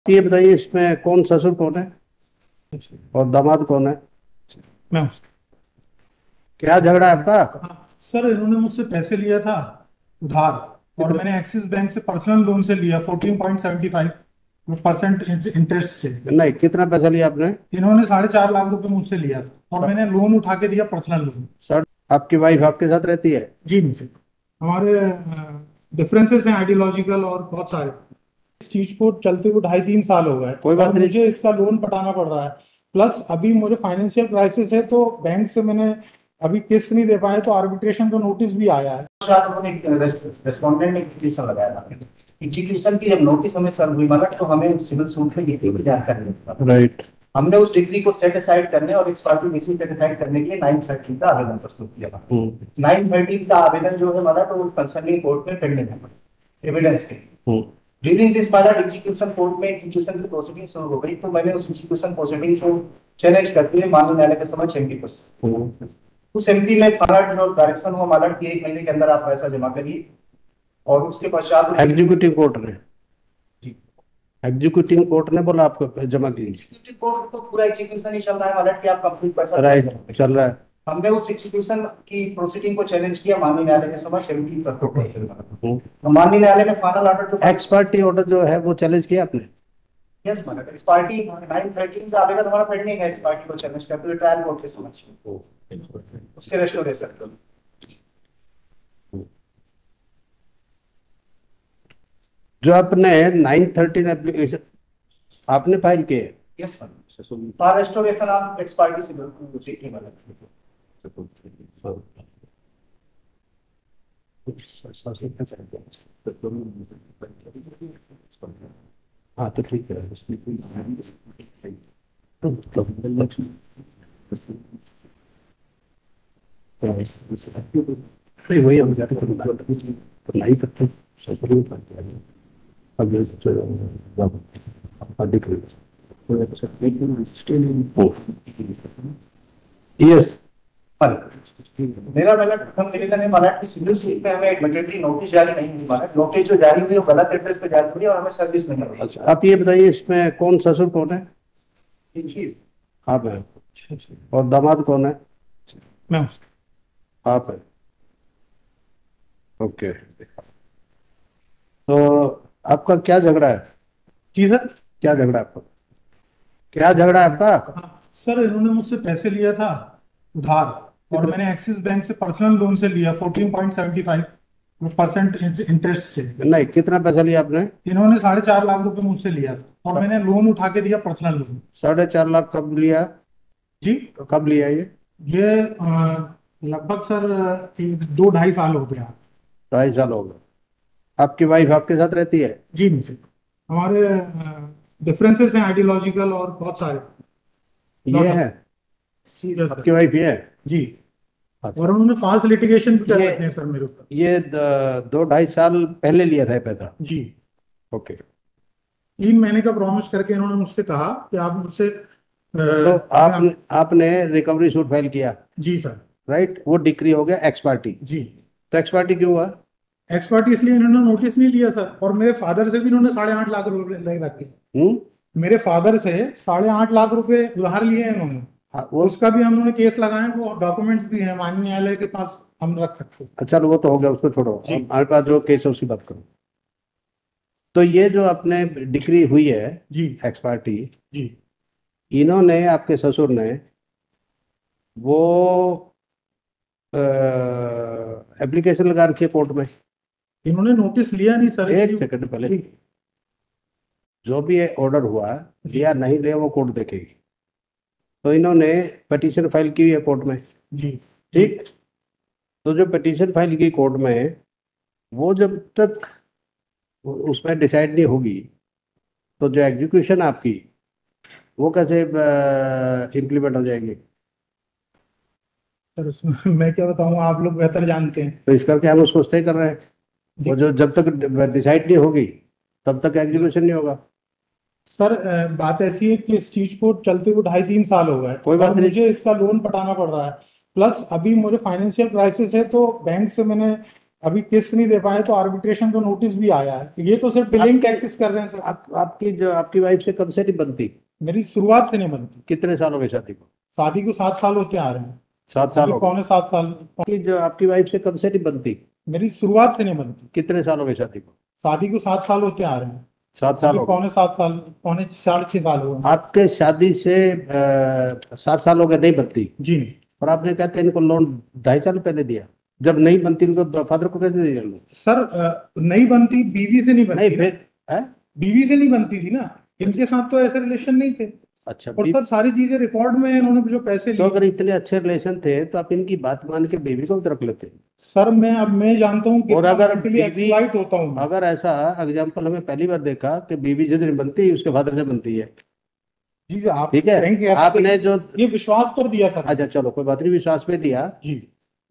ये बताइए, इसमें कौन ससुर कौन है और दामाद कौन है? मैं हूँ। क्या झगड़ा है आपका? हाँ सर, इन्होंने मुझसे पैसे लिया था उधार। और कितना? मैंने एक्सिस बैंक से पर्सनल लोन से लिया 14.75% इंटरेस्ट से। नहीं, कितना पैसा लिया आपने? इन्होंने 4.5 लाख रुपए मुझसे लिया था और मैंने लोन उठा के दिया, पर्सनल लोन। सर, आपकी वाइफ आपके साथ रहती है? जी नहीं, हमारे डिफरेंसेस हैं आइडियोलॉजिकल और बहुत सारे। इस चीज को चलते हुए 2.5-3 साल हो गए कोई और बात नहीं। मुझे इसका लोन पटाना पड़ रहा है। प्लस अभी मुझे फाइनेंशियल क्राइसिस है, तो बैंक से मैंने अभी किस्त नहीं दे पाए, तो आर्बिट्रेशन का नोटिस भी आया है। शायद उन्होंने रेस्पोंडेंट ने पिटीशन लगाया था। एग्जीक्यूशन की जब नोटिस हमें सर्व हुई मगर तो हमें सिविल सूट में ये जानकारी था। राइट। हमने उस डिग्री को सेट असाइड करने और एक्सपार्टी मिसिंग सेट असाइड करने के लिए 913 का आवेदन प्रस्तुत किया था। 913 का आवेदन जो है हमारा तो कंसर्निंग कोर्ट में पेंडिंग है एविडेंस के। During this Mylar execution court में एग्जीक्यूशन की प्रोसीडिंग शुरू हो गई, तो मैंने उस एग्जीक्यूशन प्रोसीडिंग को चैलेंज करते हुए माननीय न्यायालय के समक्ष एमपी प्रस्तुत। उस एमपी में मालट जो डायरेक्शन हुआ मालट की 1 महीने के अंदर आप पैसा जमा करिए और उसके पश्चात एग्जीक्यूटिव कोर्ट ने? जी, एग्जीक्यूटिव कोर्ट ने बोला आपको जमा कीजिए? एग्जीक्यूटिव कोर्ट तो पूरा एग्जीक्यूशन ही चल रहा है मालट की, आप कंप्लीट पैसा राइट, चल रहा है। हमने उस एग्जीक्यूशन की प्रोसीडिंग को चैलेंज किया माननीय न्यायालय के समक्ष एमपी प्रस्तुत। तो माननीय न्यायालय ने फाइनल ऑर्डर जो एक्स पार्टी ऑर्डर जो है वो चैलेंज किया आपने? यस मालट इस पार्टी 913 का आवेदन हमारा पेंडिंग है इस पार्टी को चैलेंज करते हुए ट्रायल कोर्ट के समक्ष उसके रेस्टोरेशन कर। जो आपने 913 एप्लीकेशन आपने फाइल किए? Yes sir, restoration of x party से बिल्कुल ठीक है। हाँ तो ठीक है। नहीं, वही हम जाते तो नहीं करते। अब यस। मेरा पहला प्रथम निवेदन है मालट की सिविल सूट में हमें एडमिटेडली नोटिस जारी नहीं हुई। मालट नोटिस जो जारी हुई वो गलत एड्रेस पे जारी हुई और हमें सर्विस नहीं मिली। अच्छा, आप ये बताइए, इसमें कौन ससुर कौन है? जी, आप है। और दामाद कौन है? मैं हूँ। आप है। ओके। तो आपका क्या झगड़ा है? जी सर। क्या झगड़ा है आपका? क्या झगड़ा है आपका? हाँ सर, इन्होंने मुझसे पैसे लिया था उधार और कितना? मैंने एक्सिस बैंक से पर्सनल लोन से लिया 14.75% इंटरेस्ट से। नहीं, कितना पैसा लिया आपने? इन्होंने 4.5 लाख रुपए मुझसे लिया था और मैंने लोन उठा के दिया, पर्सनल लोन। 4.5 लाख कब लिया? जी, कब लिया ये? ये लगभग सर 2-2.5 साल हो गया। 2.5 साल हो गए। आपकी वाइफ आपके साथ रहती है? जी नहीं सर, हमारे डिफरेंसेस हैं आइडियोलॉजिकल और बहुत सारे। ये लॉट ऑफ। है? आपकी वाइफ ये है? जी। अच्छा। और उन्होंने फास्ट लिटिगेशन भी कर ये रखे हैं सर मेरे ऊपर। ये 2-2.5 साल पहले लिया था ये पैसा? जी। ओके। 3 महीने का प्रॉमिस करके इन्होंने मुझसे कहा कि आप मुझसे तो आपने रिकवरी सूट फाइल किया? जी सर। राइट, वो डिक्री हो गया एक्स पार्टी। जी। तो एक्स पार्टी क्यों हुआ? एक्सपर्ट इसलिए इन्होंने नोटिस नहीं लिया सर, और मेरे फादर से भी इन्होंने 8.5 लाख रुपए ले रखे। हम्म। मेरे फादर से 8.5 लाख रुपए उधार लिए हैं इन्होंने। हाँ, वो उसका भी हम लोगों ने केस लगाए, वो डॉक्यूमेंट्स भी हैं माननीय न्यायालय के पास, हम रख सकते हैं। अच्छा, वो तो हो गया, उसको छोड़ो। जी। हमारे पास जो केस है उसकी बात करो। तो ये जो अपने डिक्री हुई है जी। एक्स पार्टी, जी। इन्होंने आपके ससुर ने वो एप्लीकेशन लगा रखी है कोर्ट में? इन्होंने नोटिस लिया नहीं सर, एक इसलिए। सेकंड पहले। जी। जो भी ऑर्डर हुआ, लिया नहीं लिया वो कोर्ट देखेगी। तो इन्होंने पिटीशन फाइल की है कोर्ट में। जी। ठीक। तो जो पिटीशन फाइल की कोर्ट में, वो जब तक उसमें डिसाइड नहीं होगी, तो जो एग्जीक्यूशन आपकी वो कैसे इम्प्लीमेंट हो जाएगी? सर उसमें मैं क्या बताऊं, आप लोग बेहतर जानते हैं। तो इस करके हम उसको स्टे कर रहे हैं। जी। वो जो जब तक डिसाइड नहीं होगी तब तक एग्जीक्यूशन नहीं होगा। सर बात ऐसी है कि इस चीज को चलते हुए 2.5-3 साल हो गए कोई बात और नहीं। मुझे इसका लोन पटाना पड़ रहा है। प्लस अभी मुझे फाइनेंशियल क्राइसिस है, तो बैंक से मैंने अभी किस्त नहीं दे पाए तो आर्बिट्रेशन का नोटिस भी आया है। ये तो सिर्फ बिलिंग प्रैक्टिस कर रहे हैं सर। आपकी वाइफ से कब से नहीं बनती? मेरी शुरुआत से नहीं बनती। कितने साल हो गए शादी को? शादी को 7 साल होते आ रहे हैं। 7 साल अभी हो गए। पौने 7 साल। आपकी वाइफ से कब से नहीं बनती? मेरी शुरुआत से नहीं बनती। कितने साल हो गए शादी को? शादी को 7 साल होते आ रहे हैं। 7 साल अभी हो गए। पौने 7 साल, पौने 6.5 साल हुए हैं। आपके शादी से 7 साल हो गए नहीं बनती, जी नहीं और आपने कहते हैं इनको लोन 2.5 साल पहले दिया। जब नहीं बनती उनको फादर को कैसे दिया लोन? सर, नहीं बनती, बीवी से नहीं बनती नहीं ना। फिर है? बीवी से नहीं बनती थी ना, इनके साथ तो ऐसे रिलेशन नहीं थे। अच्छा और सर सारी चीजें रिकॉर्ड में है, इन्होंने जो पैसे तो लिए। अगर इतने अच्छे रिलेशन थे तो आप इनकी बात मान के बेबी को भी रख लेते। सर मैं जानता हूँ और अगर कितनी एक्सप्लॉइट होता हूँ मैं। अगर ऐसा एग्जाम्पल हमें पहली बार देखा कि बीबी जिस दिन बनती है उसके फादर से बनती है। जी जी, आप ठीक है, कहेंगे आपने जो ये विश्वास कर दिया सर। अच्छा चलो कोई बात नहीं, विश्वास पे दिया जी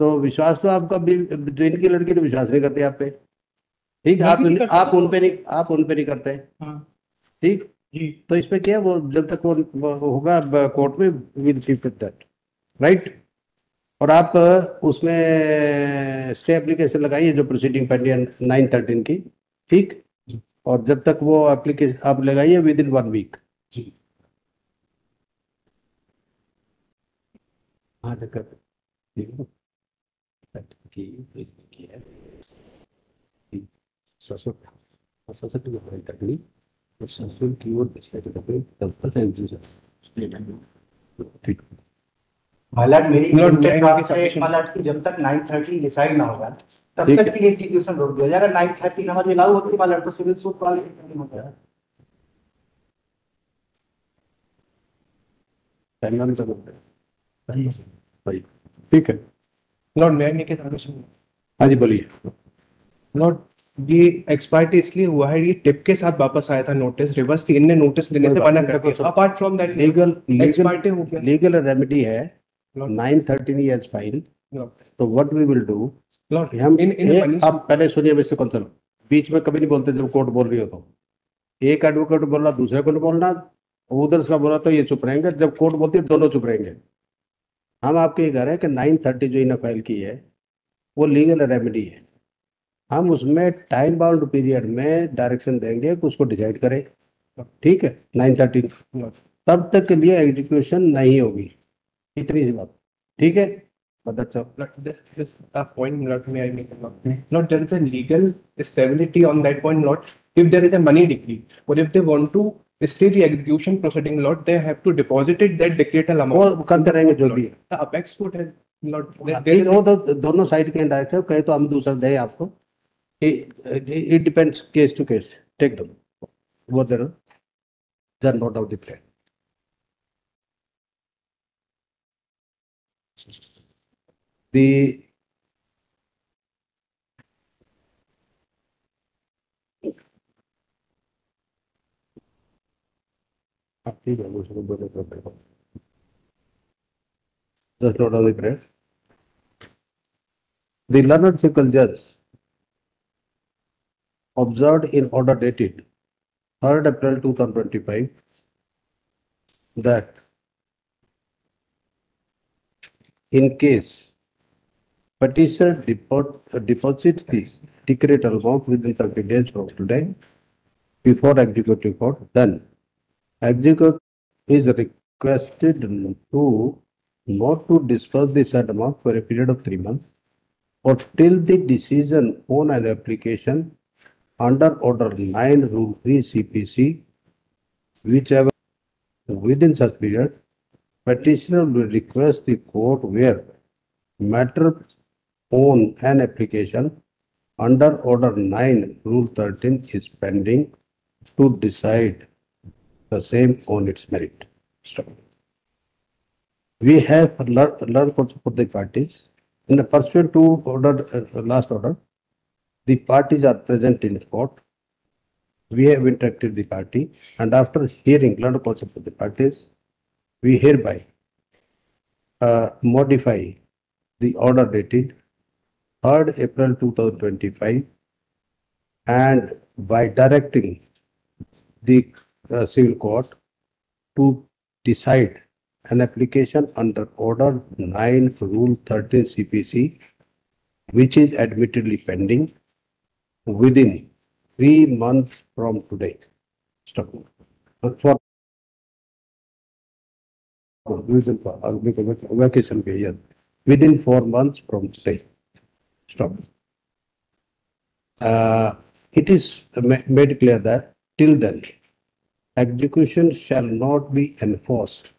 तो विश्वास तो आपका जो इनकी लड़की तो विश्वास नहीं करती आप पे। ठीक है, मैं भी नहीं करता आप उन सर। पे नहीं, आप उन पे नहीं करते। हाँ ठीक, जी तो इस पे क्या है, वो जब तक वो होगा कोर्ट में will keep it that, right. और आप उसमें स्टे एप्लीकेशन लगाइए जो प्रोसीडिंग पेंडिंग 9/13 की। ठीक, और जब तक वो एप्लीकेशन आप लगाइए विद इन 1 वीक। जी। हाँ दिक्कत ठीक है। की है ससुर ससुर की तकलीफ और ससुर की ओर ठीक। मालाट मेरी Lord, limited may I draft make a है submission? मालाट की जब तक 9:30 डिसाइड ना होगा तब ठीक तक की एग्जीक्यूशन रोक दिया जाएगा। 9:30 हमारी लागू होती है मालाट तो सिविल सूट वाले नहीं होता है। भाई ठीक है। Lord, may I make a submission? हाँ जी बोलिए। Lord, ये एक्सपायर्ड इसलिए हुआ है, ये टिप के साथ वापस आया था नोटिस, रिवर्स इनने नोटिस लेने से मना कर दिया। Apart from that legal expired हो गया। लीगल रेमेडी है Lord, 9/13 ईयर्स फाइल। Lord, तो what we will do, Lord, हम in money आप पहले सुनिए मिस्टर कंसल, बीच में कभी नहीं बोलते जब कोर्ट बोल रही हो तो। एक एडवोकेट बोल रहा दूसरे को नहीं बोलना, उधर का बोला तो ये चुप रहेंगे, जब कोर्ट बोलती है दोनों चुप रहेंगे। हम आपके ये कह रहे हैं कि 9/30 जो इन्होंने फाइल की है वो लीगल रेमेडी है। हम उसमें टाइम बाउंड पीरियड में डायरेक्शन देंगे कि उसको डिसाइड करें। ठीक है, 9/30 Lord, तब तक के लिए एग्जीक्यूशन नहीं होगी, इतनी सी बात। ठीक है, बताओ। Lord, just a point, Lord, may I make a Lord? Lord, there is a legal stability on that point, Lord. If there is a money decree, or if they want to stay the execution proceeding, Lord, they have to deposit it that decretal amount. वो करते रहेंगे जो भी है। The apex court has, Lord, there ठीक, is वो तो दोनों साइड के डायरेक्ट है, कहे तो हम दूसरा दें आपको। It depends case to case, टेक दो वो देना then note of the plan. The just note of the plan. The learned circle judge observed in order dated 3rd April 2025 that in case petitioner deposits the decreed amount within 30 days from today before executive court, then executive is requested to not to disburse the said amount for a period of 3 months or till the decision on an application under Order 9 Rule 3 CPC, whichever within such period, petitioner will request the court where matter on an application under Order 9 Rule 13 is pending to decide the same on its merit. Stop. We have learned for the parties. In the pursuant to order, last order, the parties are present in court. We have interacted the party, and after hearing learned concept of the parties, we hereby modify the order dated 3rd April 2025 and by directing the civil court to decide an application under Order 9 Rule 13 CPC which is admittedly pending within 3 months from today. Stop. For vacation period, within 4 months from today. Stop. It is made clear that till then, execution shall not be enforced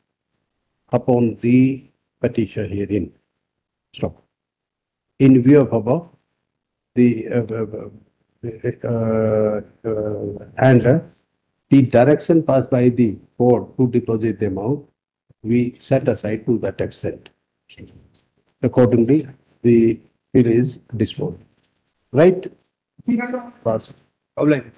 upon the petitioner herein. Stop. In view of above, the direction passed by the board to deposit the amount, we set aside to that extent. Accordingly, the bill is disposed. Right? Pass. Outline.